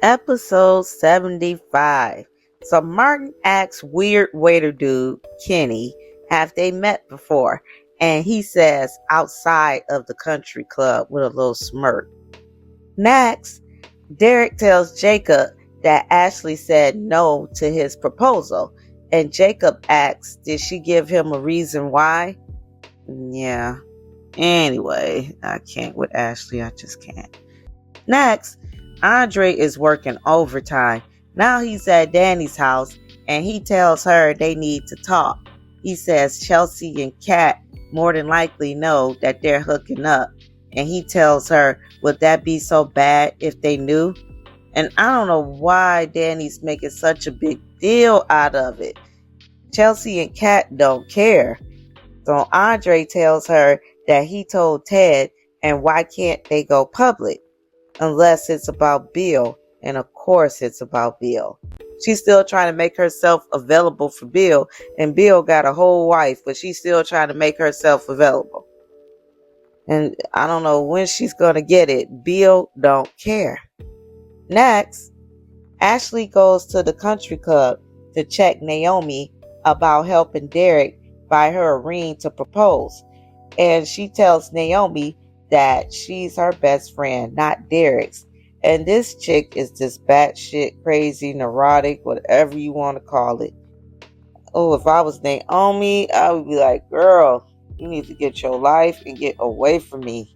Episode 75. So Martin asks weird waiter dude, Kenny, have they met before? And he says outside of the country club with a little smirk. Next, Derek tells Jacob that Ashley said no to his proposal. And Jacob asks, did she give him a reason why? Yeah. Anyway, I can't with Ashley. I just can't. Next, Andre is working overtime. Now he's at Danny's house and he tells her they need to talk. He says Chelsea and Kat more than likely know that they're hooking up. And he tells her, would that be so bad if they knew? And I don't know why Danny's making such a big deal out of it. Chelsea and Kat don't care. So Andre tells her that he told Ted, and why can't they go public? Unless it's about Bill, and of course it's about Bill. She's still trying to make herself available for Bill, and Bill got a whole wife, but she's still trying to make herself available. And I don't know when she's going to get it. Bill don't care. Next, Ashley goes to the country club to check Naomi about helping Derek buy her a ring to propose. And she tells Naomi that she's her best friend, not Derek's. And this chick is just batshit crazy, neurotic, whatever you want to call it. Oh, if I was Naomi, I would be like, girl, you need to get your life and get away from me.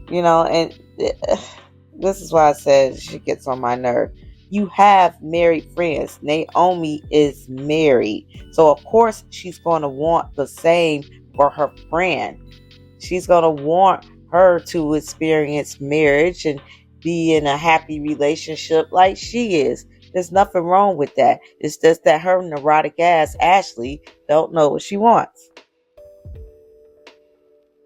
And this is why I said she gets on my nerve. You have married friends. Naomi is married. So, of course, she's going to want the same for her friend. She's going to want her to experience marriage and be in a happy relationship like she is. There's nothing wrong with that. It's just that her neurotic ass, Ashley, don't know what she wants.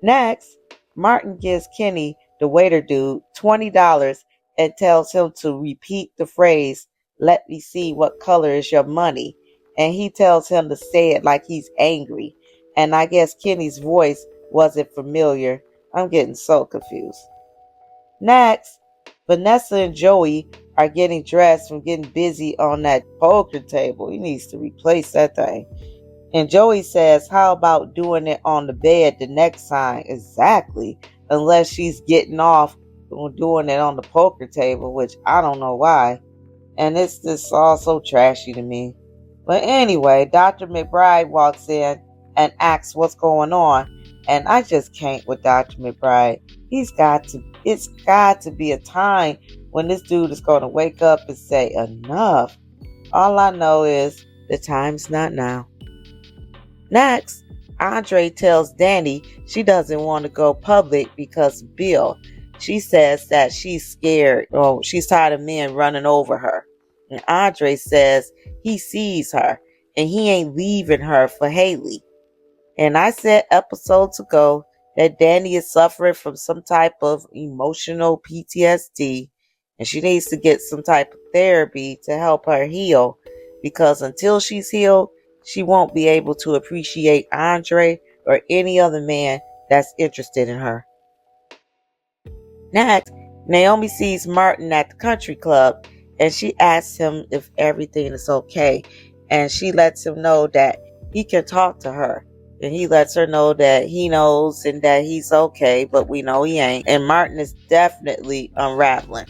Next, Martin gives Kenny, the waiter dude, $20 and tells him to repeat the phrase, let me see what color is your money. And he tells him to say it like he's angry. And I guess Kenny's voice wasn't familiar. I'm getting so confused. Next, Vanessa and Joey are getting dressed from getting busy on that poker table. He needs to replace that thing. And Joey says, how about doing it on the bed the next time? Exactly. Unless she's getting off on doing it on the poker table, which I don't know why. And it's just all so trashy to me. But anyway, Dr. McBride walks in and asks what's going on. And I just can't with Dr. McBride. It's got to be a time when this dude is going to wake up and say, enough. All I know is the time's not now. Next, Andre tells Danny she doesn't want to go public because of Bill. She says that she's scared or she's tired of men running over her. And Andre says he sees her and he ain't leaving her for Haley. And I said episodes ago that Danny is suffering from some type of emotional PTSD and she needs to get some type of therapy to help her heal, because until she's healed, she won't be able to appreciate Andre or any other man that's interested in her. Next, Naomi sees Martin at the country club and she asks him if everything is okay. And she lets him know that he can talk to her. And he lets her know that he knows and that he's okay, but we know he ain't. And Martin is definitely unraveling.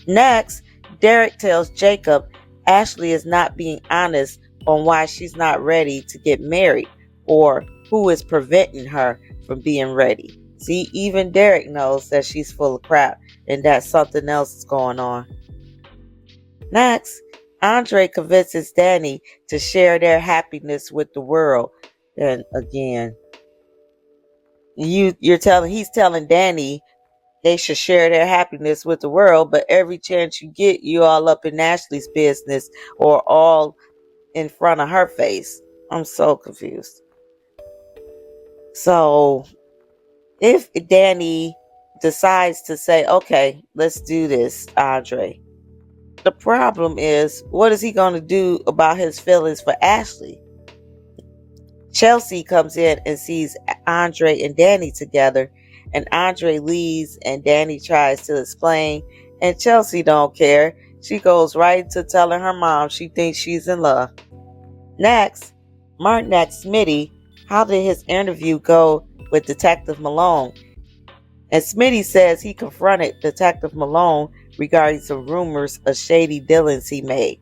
Next, Derek tells Jacob Ashley is not being honest on why she's not ready to get married or who is preventing her from being ready. See, even Derek knows that she's full of crap and that something else is going on. Next, Andre convinces Danny to share their happiness with the world. And again, he's telling Danny they should share their happiness with the world, but every chance you get, you all up in Ashley's business or all in front of her face. I'm so confused. So if Danny decides to say, okay, let's do this, Andre. The problem is, what is he going to do about his feelings for Ashley? Chelsea comes in and sees Andre and Danny together, and Andre leaves and Danny tries to explain, and Chelsea don't care. She goes right to telling her mom she thinks she's in love. Next, Martin asks Smitty how did his interview go with Detective Malone, and Smitty says he confronted Detective Malone regarding some rumors of shady dealings he made.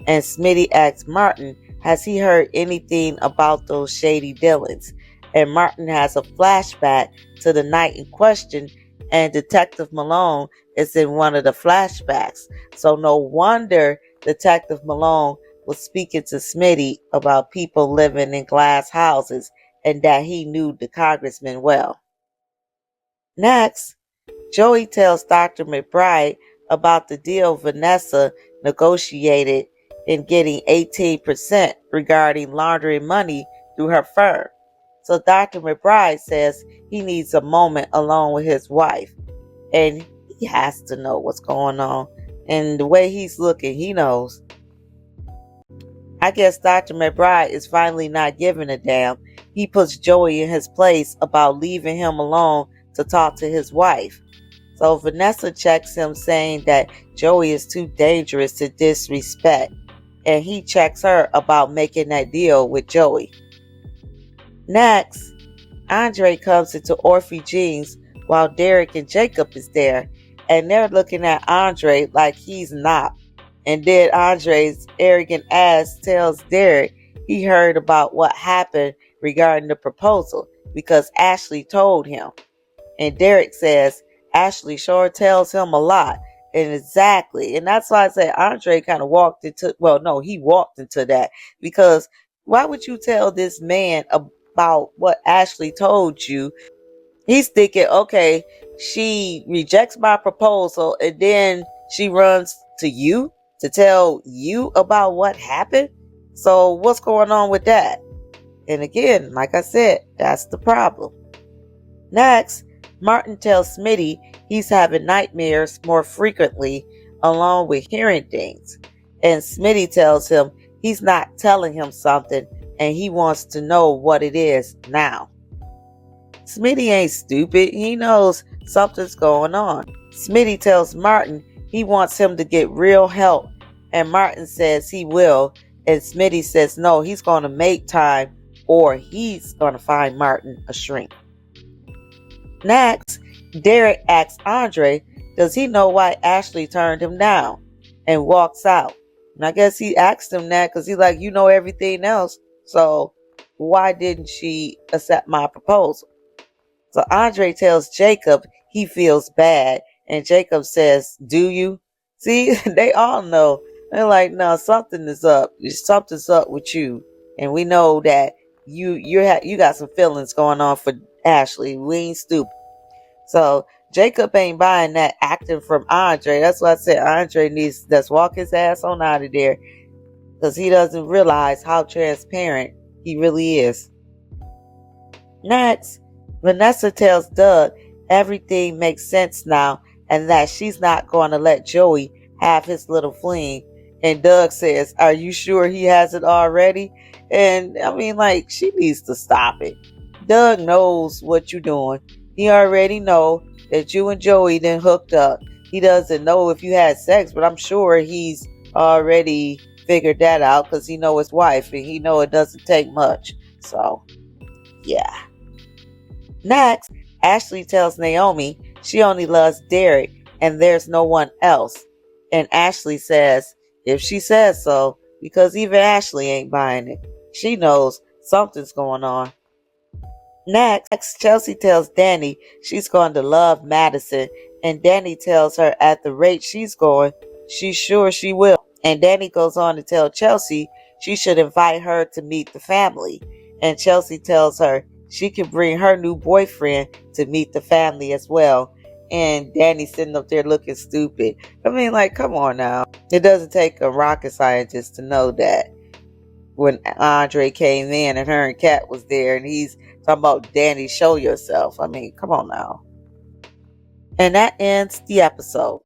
And Smitty asks Martin, has he heard anything about those shady dealings? And Martin has a flashback to the night in question, and Detective Malone is in one of the flashbacks. So no wonder Detective Malone was speaking to Smitty about people living in glass houses and that he knew the congressman well. Next, Joey tells Dr. McBride about the deal Vanessa negotiated in getting 18% regarding laundering money through her firm. So Dr. McBride says he needs a moment alone with his wife, and he has to know what's going on. And the way he's looking, he knows. I guess Dr. McBride is finally not giving a damn. He puts Joey in his place about leaving him alone to talk to his wife. So Vanessa checks him saying that Joey is too dangerous to disrespect, and he checks her about making that deal with Joey. Next, Andre comes into Orphe Jeans while Derek and Jacob is there, and they're looking at Andre like he's not. And then Andre's arrogant ass tells Derek he heard about what happened regarding the proposal because Ashley told him. And Derek says Ashley sure tells him a lot. And exactly. And that's why I say Andre kind of walked into, well, no, he walked into that. Because why would you tell this man about what Ashley told you? He's thinking, okay, she rejects my proposal and then she runs to you to tell you about what happened. So what's going on with that? And again, like I said, that's the problem. Next, Martin tells Smitty he's having nightmares more frequently along with hearing things. And Smitty tells him he's not telling him something and he wants to know what it is now. Smitty ain't stupid. He knows something's going on. Smitty tells Martin he wants him to get real help, and Martin says he will, and Smitty says no, he's going to make time or he's going to find Martin a shrink. Next, Derek asks Andre, does he know why Ashley turned him down, and walks out. And I guess he asked him that because he's like, you know everything else, so why didn't she accept my proposal? So Andre tells Jacob he feels bad, and Jacob says, do you? See, they all know. They're like, no, something is up. Something's up with you. And we know that you got some feelings going on for Ashley. We ain't stupid. So Jacob ain't buying that acting from Andre. That's why I said Andre needs to just walk his ass on out of there, because he doesn't realize how transparent he really is. Next, Vanessa tells Doug everything makes sense now and that she's not going to let Joey have his little fling. And Doug says, are you sure he has it already? And I mean, like, she needs to stop it. Doug knows what you're doing. He already know that you and Joey then hooked up. He doesn't know if you had sex, but I'm sure he's already figured that out because he know his wife and he know it doesn't take much. So, yeah. Next, Ashley tells Naomi she only loves Derek and there's no one else. And Ashley says, if she says so, because even Ashley ain't buying it. She knows something's going on. Next, Chelsea tells Danny she's going to love Madison, and Danny tells her at the rate she's going, she's sure she will. And Danny goes on to tell Chelsea she should invite her to meet the family. And Chelsea tells her she can bring her new boyfriend to meet the family as well. And Danny's sitting up there looking stupid. I mean, like, come on now. It doesn't take a rocket scientist to know that when Andre came in and her and Kat was there and he's talking about Danny, show yourself. I mean, come on now. And that ends the episode.